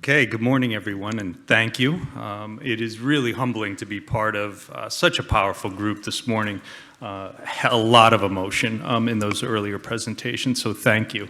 Okay, good morning, everyone, and thank you. It is really humbling to be part of such a powerful group this morning. A lot of emotion in those earlier presentations, so thank you.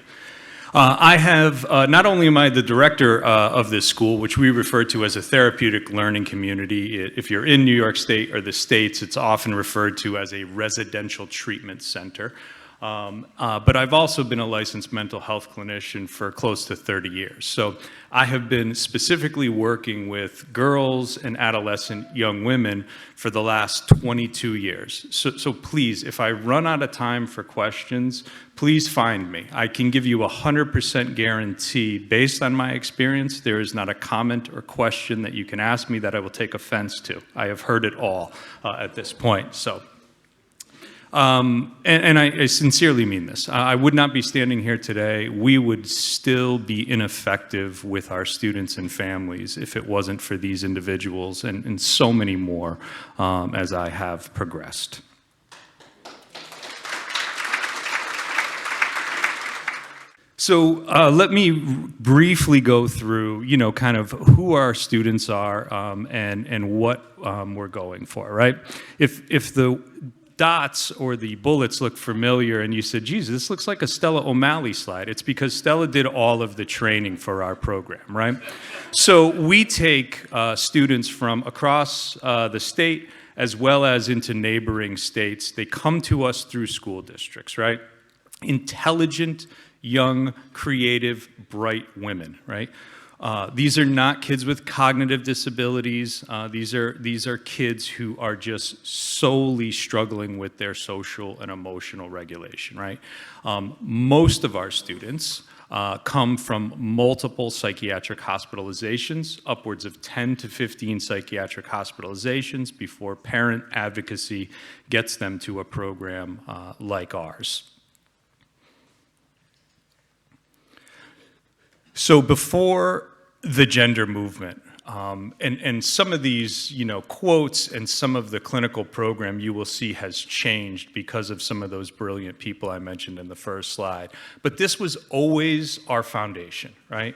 I have, not only am I the director of this school, which we refer to as a therapeutic learning community. If you're in New York State or the States, it's often referred to as a residential treatment center. But I've also been a licensed mental health clinician for close to 30 years. So I have been specifically working with girls and adolescent young women for the last 22 years. So please, if I run out of time for questions, please find me. I can give you 100% guarantee, based on my experience, there is not a comment or question that you can ask me that I will take offense to. I have heard it all at this point. So. I sincerely mean this. I would not be standing here today. We would still be ineffective with our students and families if it wasn't for these individuals and so many more as I have progressed. So let me briefly go through, kind of who our students are and what we're going for, right? If the dots or the bullets look familiar and you said, geez, this looks like a Stella O'Malley slide, it's because Stella did all of the training for our program, right? So we take students from across the state as well as into neighboring states. They come to us through school districts, right? Intelligent, young, creative, bright women, right? These are not kids with cognitive disabilities. These are kids who are just solely struggling with their social and emotional regulation, right? Most of our students come from multiple psychiatric hospitalizations, upwards of 10 to 15 psychiatric hospitalizations before parent advocacy gets them to a program like ours. So before the gender movement, and some of these, quotes and some of the clinical program you will see has changed because of some of those brilliant people I mentioned in the first slide. But this was always our foundation, right?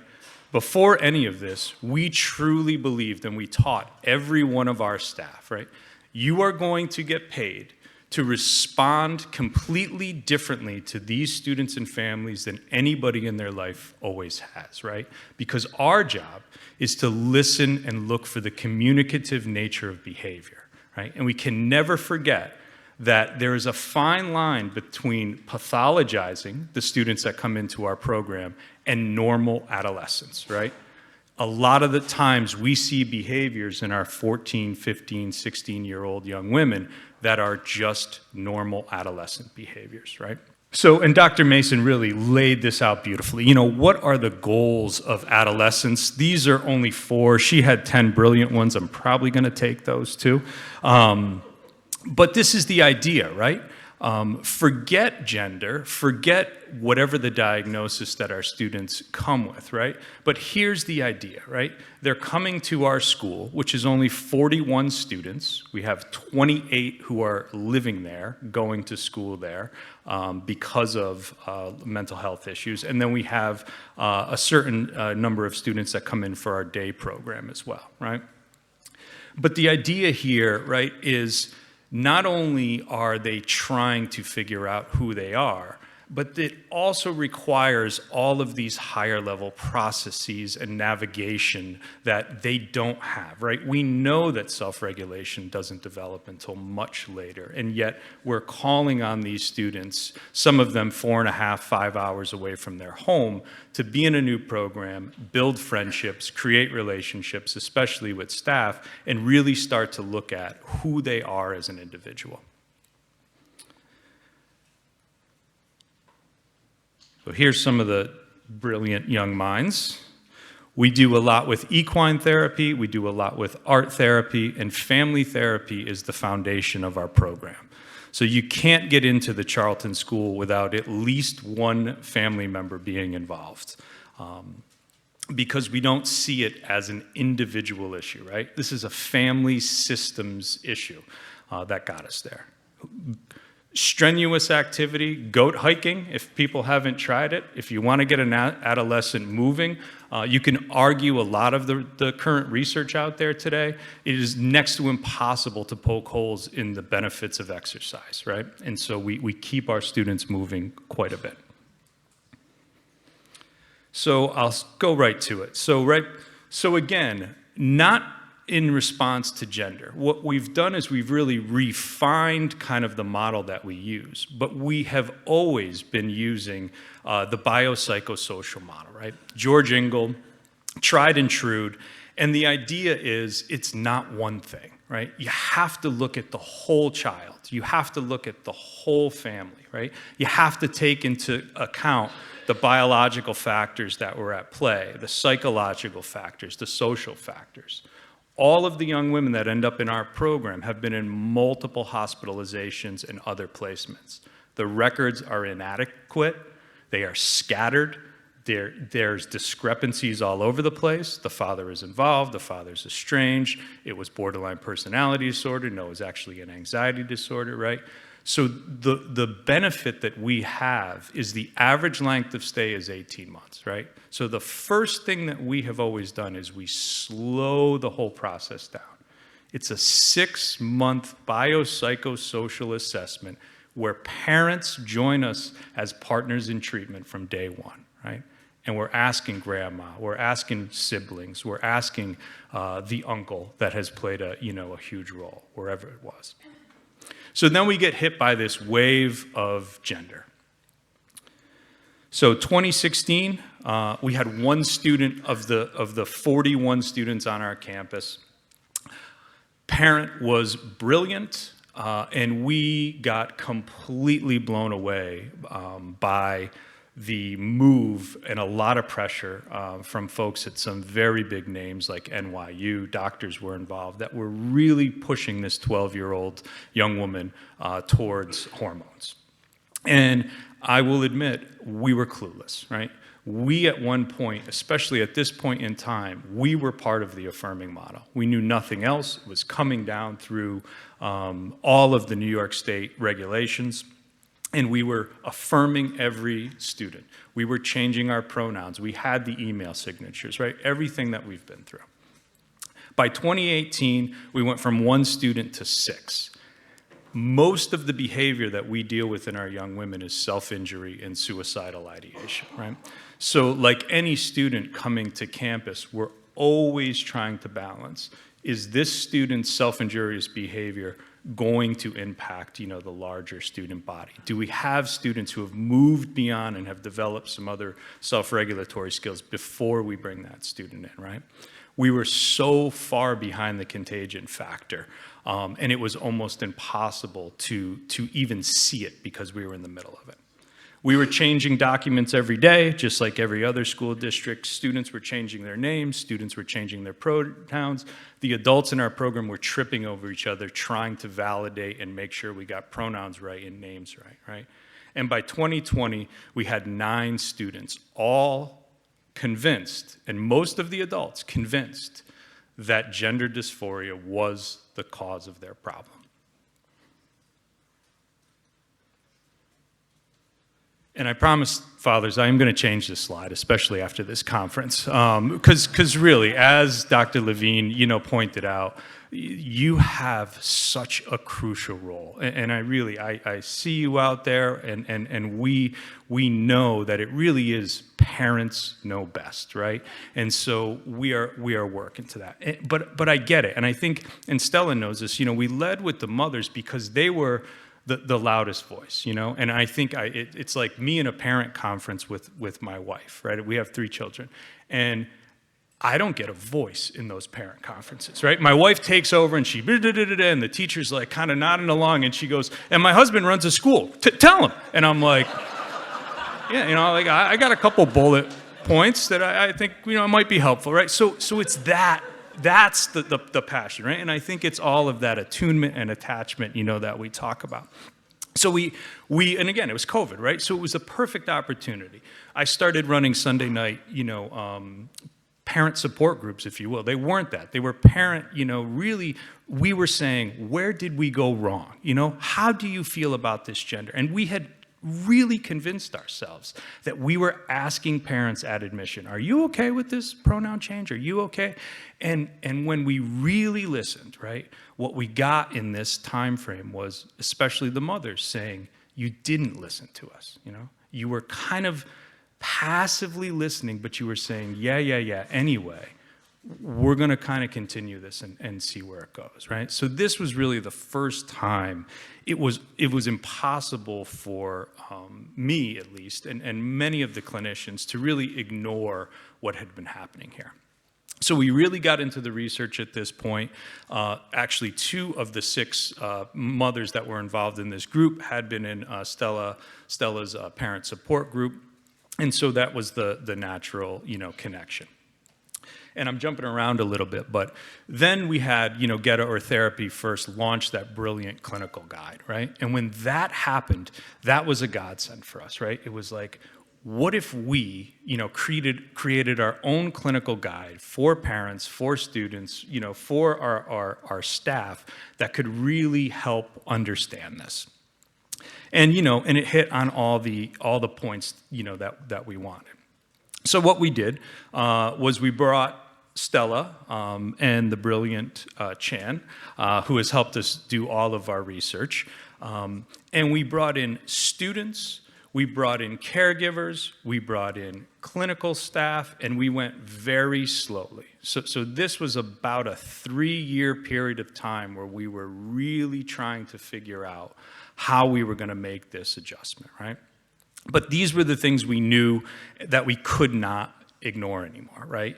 Before any of this, we truly believed, and we taught every one of our staff, right? You are going to get paid to respond completely differently to these students and families than anybody in their life always has, right? Because our job is to listen and look for the communicative nature of behavior, right? And we can never forget that there is a fine line between pathologizing the students that come into our program and normal adolescence, right? A lot of the times we see behaviors in our 14, 15, 16-year-old young women that are just normal adolescent behaviors, right? So, and Dr. Mason really laid this out beautifully. What are the goals of adolescence? These are only 4. She had 10 brilliant ones. I'm probably going to take those too. But this is the idea, right? Forget gender, forget whatever the diagnosis that our students come with, right? But here's the idea, right? They're coming to our school, which is only 41 students. We have 28 who are living there, going to school there because of mental health issues. And then we have a certain number of students that come in for our day program as well, right? But the idea here, right, is not only are they trying to figure out who they are, but it also requires all of these higher level processes and navigation that they don't have, right? We know that self-regulation doesn't develop until much later, and yet we're calling on these students, some of them 4.5, 5 hours away from their home, to be in a new program, build friendships, create relationships, especially with staff, and really start to look at who they are as an individual. So here's some of the brilliant young minds. We do a lot with equine therapy, we do a lot with art therapy, and family therapy is the foundation of our program. So you can't get into the Charlton School without at least one family member being involved, because we don't see it as an individual issue, right? This is a family systems issue that got us there. Strenuous activity, goat hiking, if people haven't tried it. If you want to get an adolescent moving, you can argue a lot of the current research out there today. It is next to impossible to poke holes in the benefits of exercise, right? And so we keep our students moving quite a bit. So I'll go right to it. So again, not in response to gender. What we've done is we've really refined kind of the model that we use, but we have always been using the biopsychosocial model, right? George Engel, tried and true, and the idea is it's not one thing, right? You have to look at the whole child. You have to look at the whole family, right? You have to take into account the biological factors that were at play, the psychological factors, the social factors. All of the young women that end up in our program have been in multiple hospitalizations and other placements. The records are inadequate, they are scattered, there's discrepancies all over the place. The father is involved, the father's estranged, it was borderline personality disorder, no, it was actually an anxiety disorder, right? So the benefit that we have is the average length of stay is 18 months, right? So the first thing that we have always done is we slow the whole process down. It's a 6-month biopsychosocial assessment where parents join us as partners in treatment from day one, right? And we're asking grandma, we're asking siblings, we're asking the uncle that has played a huge role, wherever it was. So then we get hit by this wave of gender. So 2016, we had one student of the 41 students on our campus. Parent was brilliant, and we got completely blown away by the move and a lot of pressure from folks at some very big names like NYU. Doctors were involved that were really pushing this 12-year-old young woman towards hormones. And I will admit, we were clueless, right? We at one point, especially at this point in time, we were part of the affirming model. We knew nothing else. It was coming down through all of the New York State regulations. And we were affirming every student. We were changing our pronouns. We had the email signatures, right? Everything that we've been through. By 2018, we went from 1 student to 6. Most of the behavior that we deal with in our young women is self-injury and suicidal ideation, right? So like any student coming to campus, we're always trying to balance, is this student's self-injurious behavior going to impact, the larger student body? Do we have students who have moved beyond and have developed some other self-regulatory skills before we bring that student in, right? We were so far behind the contagion factor, and it was almost impossible to even see it because we were in the middle of it. We were changing documents every day, just like every other school district. Students were changing their names, students were changing their pronouns. The adults in our program were tripping over each other, trying to validate and make sure we got pronouns right and names right? And by 2020, we had 9 students, all convinced, and most of the adults convinced, that gender dysphoria was the cause of their problem. And I promise, fathers, I am going to change this slide, especially after this conference, because really, as Dr. Levine, pointed out, you have such a crucial role. And I see you out there, and we know that it really is parents know best, right? And so we are working to that. But I get it, and I think, and Stella knows this, we led with the mothers because they were the loudest voice, and I think it's like me in a parent conference with my wife, right? We have 3 children, and I don't get a voice in those parent conferences, right? My wife takes over and she, and the teacher's like kind of nodding along, and she goes, and my husband runs a school, tell him. And I'm like, yeah, I got a couple bullet points that I think, might be helpful, right? So it's that's the passion, right? And I think it's all of that attunement and attachment, that we talk about. So we and again, it was COVID, right? So it was a perfect opportunity. I started running Sunday night, parent support groups, if you will. They weren't that. They were parent, really, we were saying, where did we go wrong? How do you feel about this gender? And we had really convinced ourselves that we were asking parents at admission, are you okay with this pronoun change? Are you okay? And when we really listened, right, what we got in this time frame was especially the mothers saying, you didn't listen to us, You were kind of passively listening, but you were saying, yeah, anyway, we're going to kind of continue this and see where it goes, right? So this was really the first time it was impossible for me, at least, and many of the clinicians to really ignore what had been happening here. So we really got into the research at this point. Actually, 2 of the 6 mothers that were involved in this group had been in Stella's parent support group, and so that was the natural, connection. And I'm jumping around a little bit, but then we had, Geta or Therapy first launch that brilliant clinical guide, right? And when that happened, that was a godsend for us, right? It was like, what if we, created our own clinical guide for parents, for students, for our staff that could really help understand this? And, and it hit on all the points, that we wanted. So what we did was we brought Stella and the brilliant Chan, who has helped us do all of our research, and we brought in students, we brought in caregivers, we brought in clinical staff, and we went very slowly. So this was about a 3-year period of time where we were really trying to figure out how we were going to make this adjustment, right? But these were the things we knew that we could not ignore anymore, right?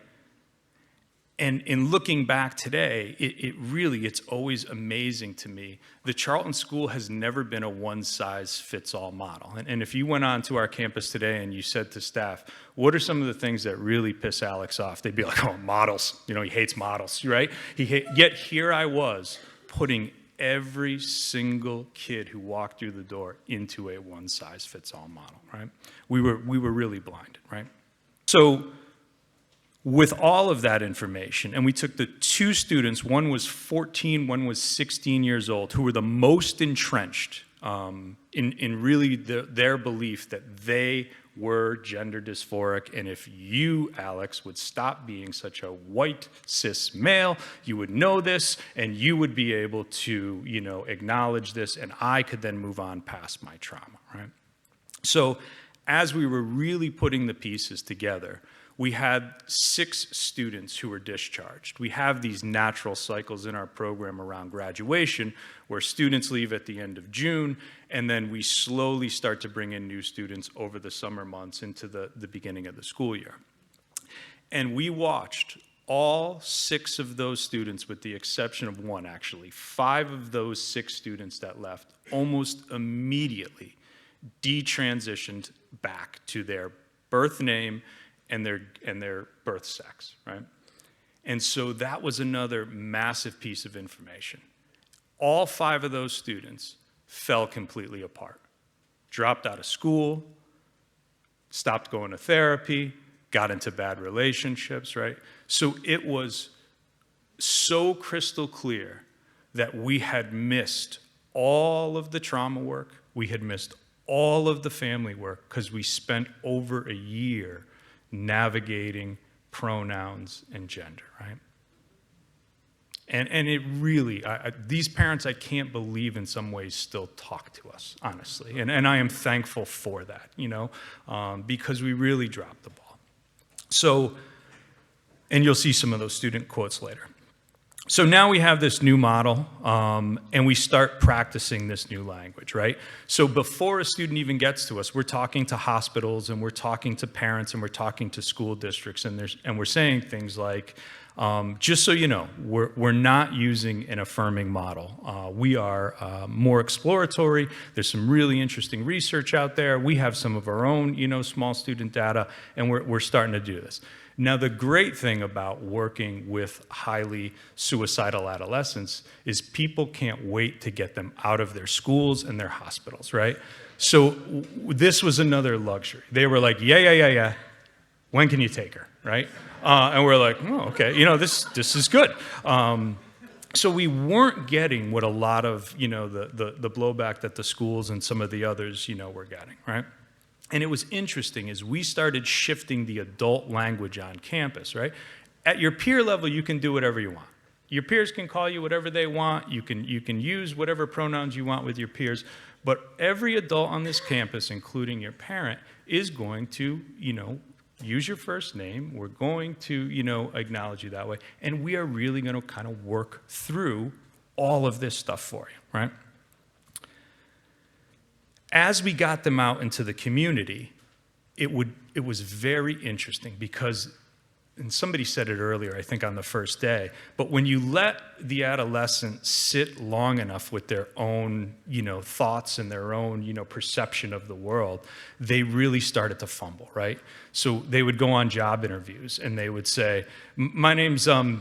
And in looking back today, it's always amazing to me. The Charlton School has never been a one-size-fits-all model. And if you went on to our campus today and you said to staff, what are some of the things that really piss Alex off? They'd be like, oh, models. He hates models, right? Yet here I was putting every single kid who walked through the door into a one-size-fits-all model, right? We were really blinded, right? So with all of that information, and we took the 2 students, one was 14, one was 16 years old, who were the most entrenched in really their belief that they were gender dysphoric, and if you, Alex, would stop being such a white cis male, you would know this, and you would be able to, acknowledge this, and I could then move on past my trauma, right? So as we were really putting the pieces together, we had 6 students who were discharged. We have these natural cycles in our program around graduation where students leave at the end of June, and then we slowly start to bring in new students over the summer months into the beginning of the school year. And we watched all 6 of those students, with the exception of 1 actually, 5 of those 6 students that left almost immediately detransitioned back to their birth name and their birth sex, right? And so that was another massive piece of information. All 5 of those students fell completely apart. Dropped out of school, stopped going to therapy, got into bad relationships, right? So it was so crystal clear that we had missed all of the trauma work, we had missed all of the family work, because we spent over a year navigating pronouns and gender, right? And it really, these parents, I can't believe in some ways still talk to us, honestly. And I am thankful for that, because we really dropped the ball. So, and you'll see some of those student quotes later. So now we have this new model, and we start practicing this new language, right? So before a student even gets to us, we're talking to hospitals, and we're talking to parents, and we're talking to school districts, and we're saying things like, just so you know, we're not using an affirming model. We are more exploratory. There's some really interesting research out there. We have some of our own, small student data, and we're starting to do this. Now, the great thing about working with highly suicidal adolescents is people can't wait to get them out of their schools and their hospitals, right? So this was another luxury. They were like, yeah. When can you take her, right? And we're like, oh, okay, you know, this is good. So we weren't getting what a lot of, you know, the blowback that the schools and some of the others, you know, were getting, right? And it was interesting as we started shifting the adult language on campus, right? At your peer level, you can do whatever you want. Your peers can call you whatever they want. You can use whatever pronouns you want with your peers. But every adult on this campus, including your parent, is going to, you know, use your first name. We're going to, you know, acknowledge you that way. And we are really going to kind of work through all of this stuff for you, right? As we got them out into the community, it was very interesting because, and somebody said it earlier, I think on the first day, but when you let the adolescent sit long enough with their own, you know, thoughts and their own, you know, perception of the world, they really started to fumble, right? So they would go on job interviews and they would say, my name's, well,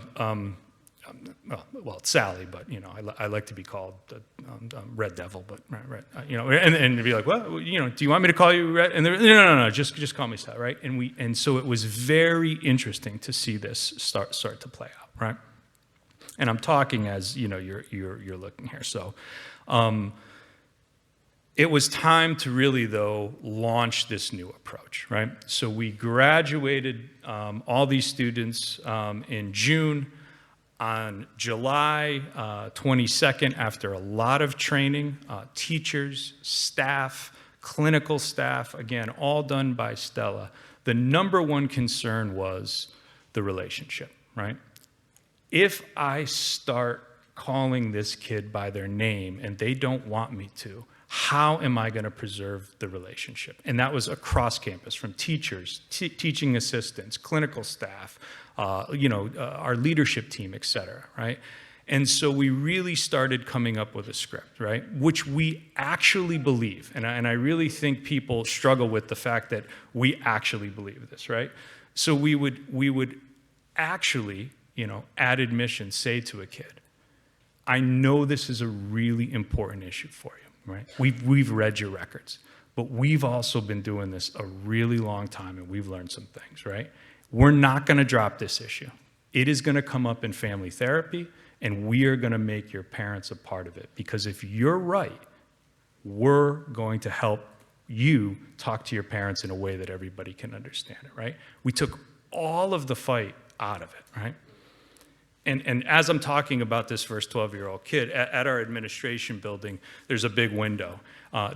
it's Sally, but, you know, I like to be called Red Devil, but, right, you know, and they'd be like, well, you know, do you want me to call you Red? And they're, no, just call me Sally, right? And so it was very interesting to see this start to play out, right? And I'm talking as, you know, you're looking here. So it was time to really, though, launch this new approach, right? So we graduated all these students in June. On July 22nd, after a lot of training, teachers, staff, clinical staff, again, all done by Stella, the number one concern was the relationship, right? If I start calling this kid by their name and they don't want me to, how am I going to preserve the relationship? And that was across campus, from teachers, teaching assistants, clinical staff, you know, our leadership team, et cetera, right? And so we really started coming up with a script, right? Which we actually believe, and I really think people struggle with the fact that we actually believe this, right? So we would actually, you know, at admission say to a kid, I know this is a really important issue for you, right? We've read your records, but we've also been doing this a really long time and we've learned some things, right? We're not going to drop this issue. It is going to come up in family therapy, and we are going to make your parents a part of it. Because if you're right, we're going to help you talk to your parents in a way that everybody can understand it, right? We took all of the fight out of it, right? And as I'm talking about this first 12-year-old kid, at our administration building, there's a big window.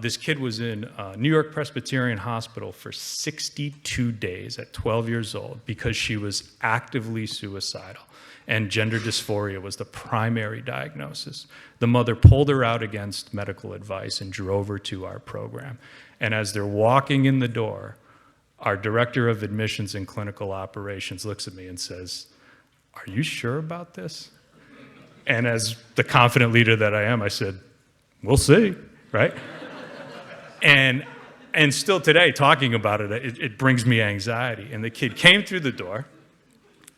This kid was in New York Presbyterian Hospital for 62 days at 12 years old because she was actively suicidal. And gender dysphoria was the primary diagnosis. The mother pulled her out against medical advice and drove her to our program. And as they're walking in the door, our director of admissions and clinical operations looks at me and says, "Are you sure about this?" And as the confident leader that I am, I said, "We'll see," right? And still today, talking about it, it brings me anxiety. And the kid came through the door,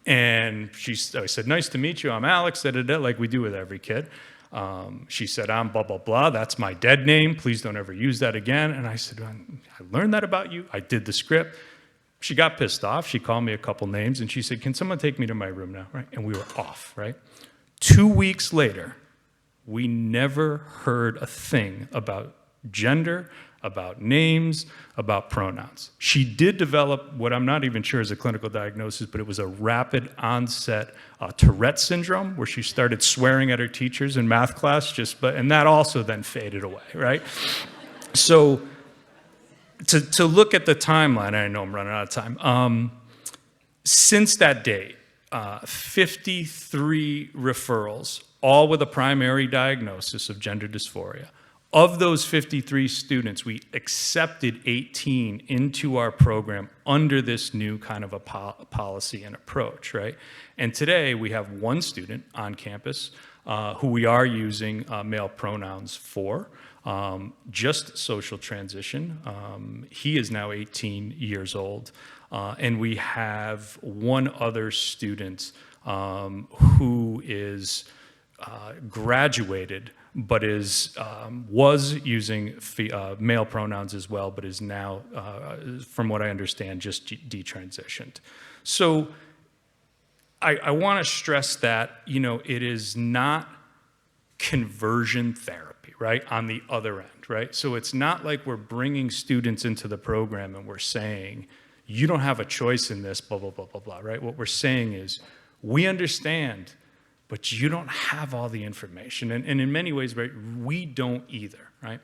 and I said, "Nice to meet you. I'm Alex," like we do with every kid. She said, "I'm blah, blah, blah. That's my dead name. Please don't ever use that again." And I said, "I learned that about you. I did the script." She got pissed off. She called me a couple names, and she said, "Can someone take me to my room now?" Right? And we were off, right? 2 weeks later, we never heard a thing about gender, about names, about pronouns. She did develop what I'm not even sure is a clinical diagnosis, but it was a rapid onset Tourette syndrome, where she started swearing at her teachers in math class, and that also then faded away, right? So to look at the timeline, I know I'm running out of time. Since that date, 53 referrals, all with a primary diagnosis of gender dysphoria. Of those 53 students, we accepted 18 into our program under this new kind of a policy and approach, right? And today we have one student on campus who we are using male pronouns for, just social transition. He is now 18 years old. And we have one other student who is graduated, but was using male pronouns as well, but is now, from what I understand, just detransitioned. So I want to stress that, it is not conversion therapy, right, on the other end, right? So it's not like we're bringing students into the program and we're saying, you don't have a choice in this, blah, blah, blah, blah, blah, right? What we're saying is, we understand, but you don't have all the information. And in many ways, right, we don't either, right?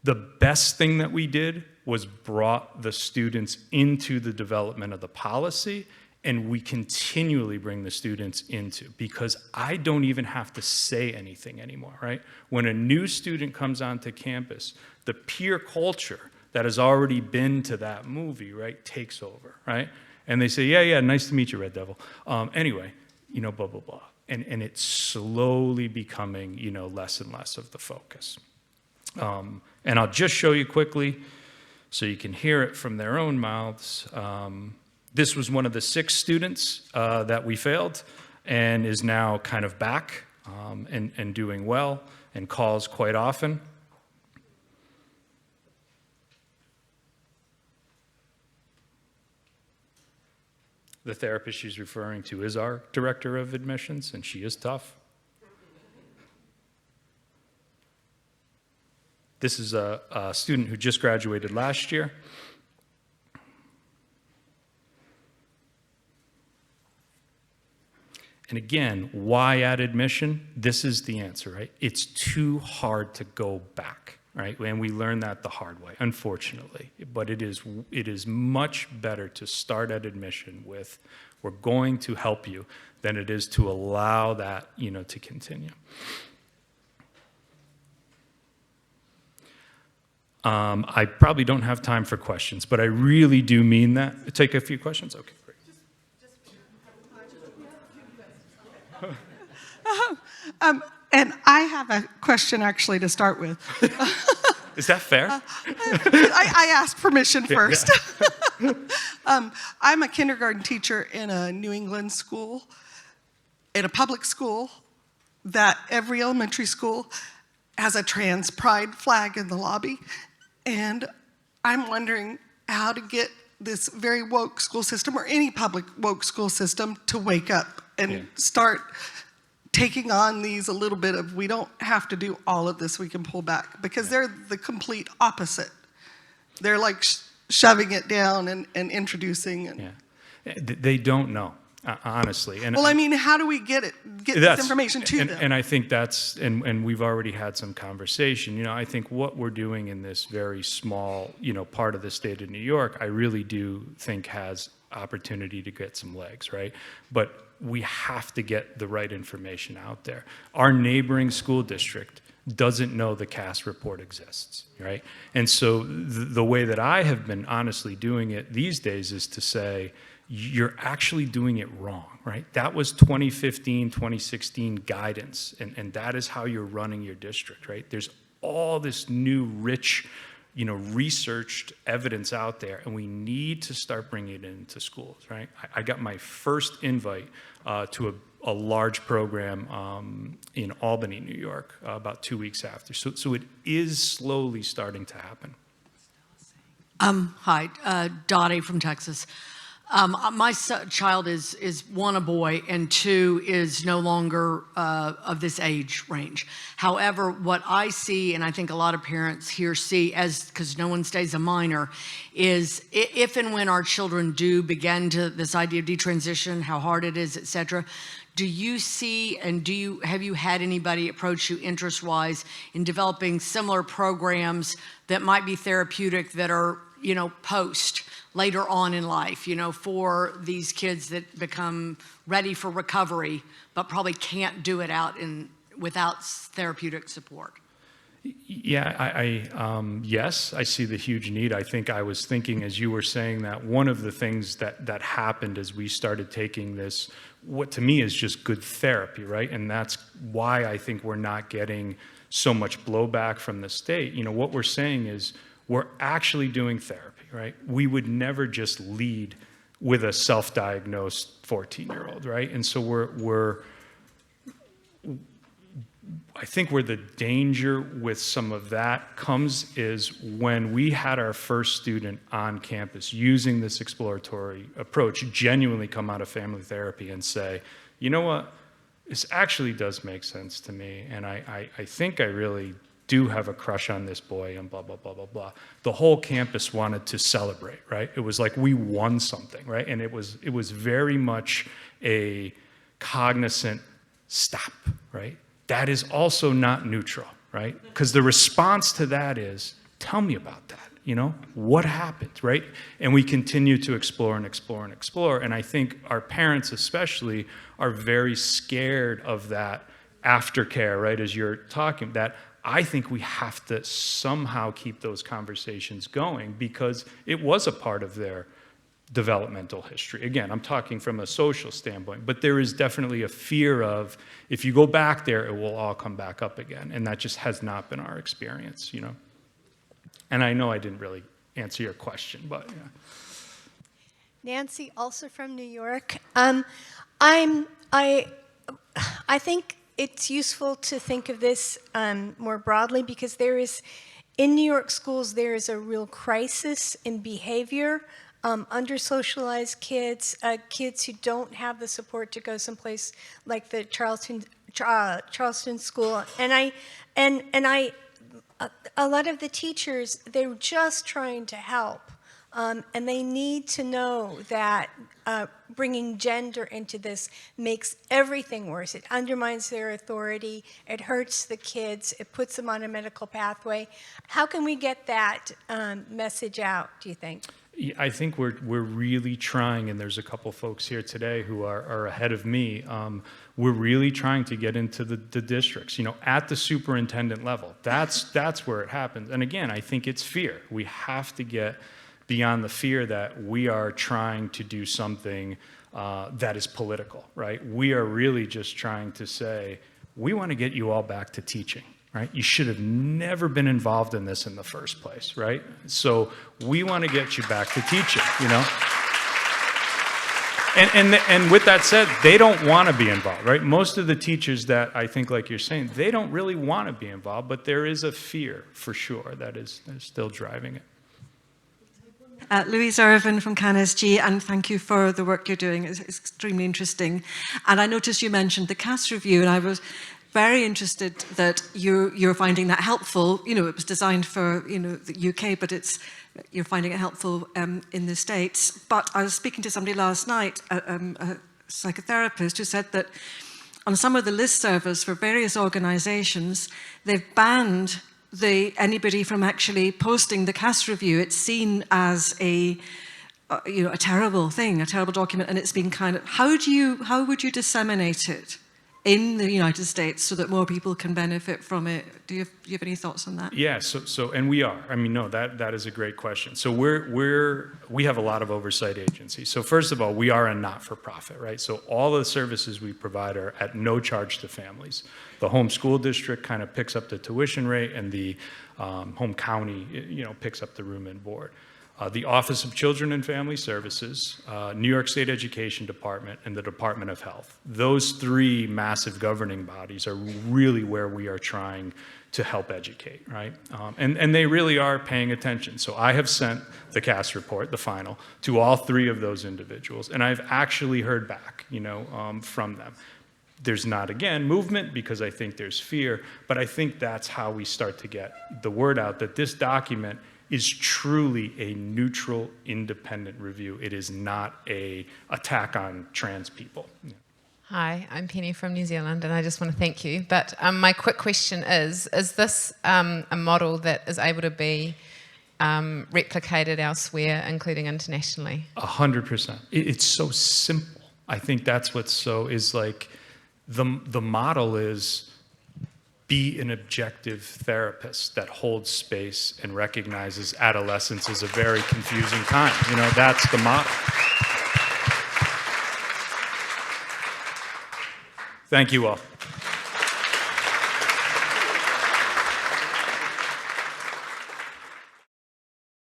The best thing that we did was brought the students into the development of the policy, and we continually bring the students into, because I don't even have to say anything anymore, right? When a new student comes onto campus, the peer culture that has already been to that movie, right, takes over, right? And they say, yeah, nice to meet you, Red Devil. Anyway, blah, blah, blah. And it's slowly becoming, less and less of the focus. And I'll just show you quickly so you can hear it from their own mouths. This was one of the 6 students that we failed and is now kind of back and doing well and calls quite often. The therapist she's referring to is our director of admissions, and she is tough. This is a student who just graduated last year. And again, why at admission? This is the answer, right? It's too hard to go back, right? And we learned that the hard way, unfortunately. But it is much better to start at admission with, we're going to help you, than it is to allow that, to continue. I probably don't have time for questions, but I really do mean that. Take a few questions? Okay, great. And I have a question actually to start with. Is that fair? I asked permission first. Yeah. I'm a kindergarten teacher in a New England school, in a public school, that every elementary school has a trans pride flag in the lobby. And I'm wondering how to get this very woke school system, or any public woke school system, to wake up and start taking on these a little bit of, we don't have to do all of this, we can pull back, because they're the complete opposite. They're like shoving it down and introducing. And they don't know, honestly. And well, I mean, how do we get this information to them? And I think that's, and we've already had some conversation. I think what we're doing in this very small, part of the state of New York, I really do think has opportunity to get some legs, right? But we have to get the right information out there. Our neighboring school district doesn't know the CAS report exists, right? And so the way that I have been honestly doing it these days is to say, you're actually doing it wrong, right? That was 2015, 2016 guidance, and that is how you're running your district, right? There's all this new, rich, researched evidence out there, and we need to start bringing it into schools, right? I got my first invite to a large program in Albany, New York, about 2 weeks after. So it is slowly starting to happen. Hi, Dottie from Texas. My child is 1, a boy, and 2 is no longer of this age range. However, what I see, and I think a lot of parents here see, because no one stays a minor, is if and when our children do begin to this idea of detransition, how hard it is, et cetera, do you see and have you had anybody approach you interest-wise in developing similar programs that might be therapeutic, that are, post later on in life, for these kids that become ready for recovery, but probably can't do it without therapeutic support? Yeah, yes, I see the huge need. I think I was thinking, as you were saying that, one of the things that happened as we started taking this, what to me is just good therapy, right? And that's why I think we're not getting so much blowback from the state. What we're saying is, we're actually doing therapy, right? We would never just lead with a self-diagnosed 14-year-old, right? And so I think where the danger with some of that comes is when we had our first student on campus using this exploratory approach, genuinely come out of family therapy and say, you know what, this actually does make sense to me, and I think I really do have a crush on this boy, and blah, blah, blah, blah, blah. The whole campus wanted to celebrate, right? It was like we won something, right? And it was very much a cognizant stop, right? That is also not neutral, right? Because the response to that is, tell me about that, you know? What happened, right? And we continue to explore and explore and explore. And I think our parents especially are very scared of that aftercare, right? As you're talking, that I think we have to somehow keep those conversations going because it was a part of their developmental history. Again, I'm talking from a social standpoint, but there is definitely a fear of, if you go back there, it will all come back up again. And that just has not been our experience, you know? And I know I didn't really answer your question, but yeah. Nancy, also from New York. I think it's useful to think of this more broadly because in New York schools, there is a real crisis in behavior. Under-socialized kids, kids who don't have the support to go someplace like the Charleston School, a lot of the teachers, they're just trying to help, and they need to know that bringing gender into this makes everything worse. It undermines their authority, it hurts the kids, it puts them on a medical pathway. How can we get that message out, do you think? I think we're really trying, and there's a couple folks here today who are ahead of me. We're really trying to get into the districts, you know, at the superintendent level. That's where it happens. And again, I think it's fear. We have to get beyond the fear that we are trying to do something that is political, right? We are really just trying to say, we want to get you all back to teaching. Right? You should have never been involved in this in the first place, right? So we want to get you back to teaching, you know? And with that said, they don't want to be involved, right? Most of the teachers that I think, like you're saying, they don't really want to be involved, but there is a fear, for sure, that is still driving it. Louise Irvin from CanSG, and thank you for the work you're doing. It's extremely interesting. And I noticed you mentioned the CAS review, and I was very interested that you're finding that helpful. You know, it was designed for, you know, the UK, but you're finding it helpful in the States. But I was speaking to somebody last night, a psychotherapist, who said that on some of the listservers for various organizations, they've banned anybody from actually posting the CAS review. It's seen as a terrible thing, a terrible document, and it's been kind of, how would you disseminate it in the United States so that more people can benefit from it? Do you have any thoughts on that? Yeah, and we are. I mean, no, that is a great question. So we have a lot of oversight agencies. So first of all, we are a not-for-profit, right? So all the services we provide are at no charge to families. The home school district kind of picks up the tuition rate, and the home county, you know, picks up the room and board. The Office of Children and Family Services, New York State Education Department, and the Department of Health. Those three massive governing bodies are really where we are trying to help educate, right? And they really are paying attention. So I have sent the CAS report, the final, to all three of those individuals, and I've actually heard back, you know, from them. There's not, again, movement because I think there's fear, but I think that's how we start to get the word out that this document is truly a neutral, independent review. It is not an attack on trans people. Yeah. Hi, I'm Penny from New Zealand, and I just want to thank you. But my quick question is this a model that is able to be replicated elsewhere, including internationally? 100%. It's so simple. I think that's what's so, is like, the model is, be an objective therapist that holds space and recognizes adolescence is a very confusing time. You know, that's the model. Thank you all.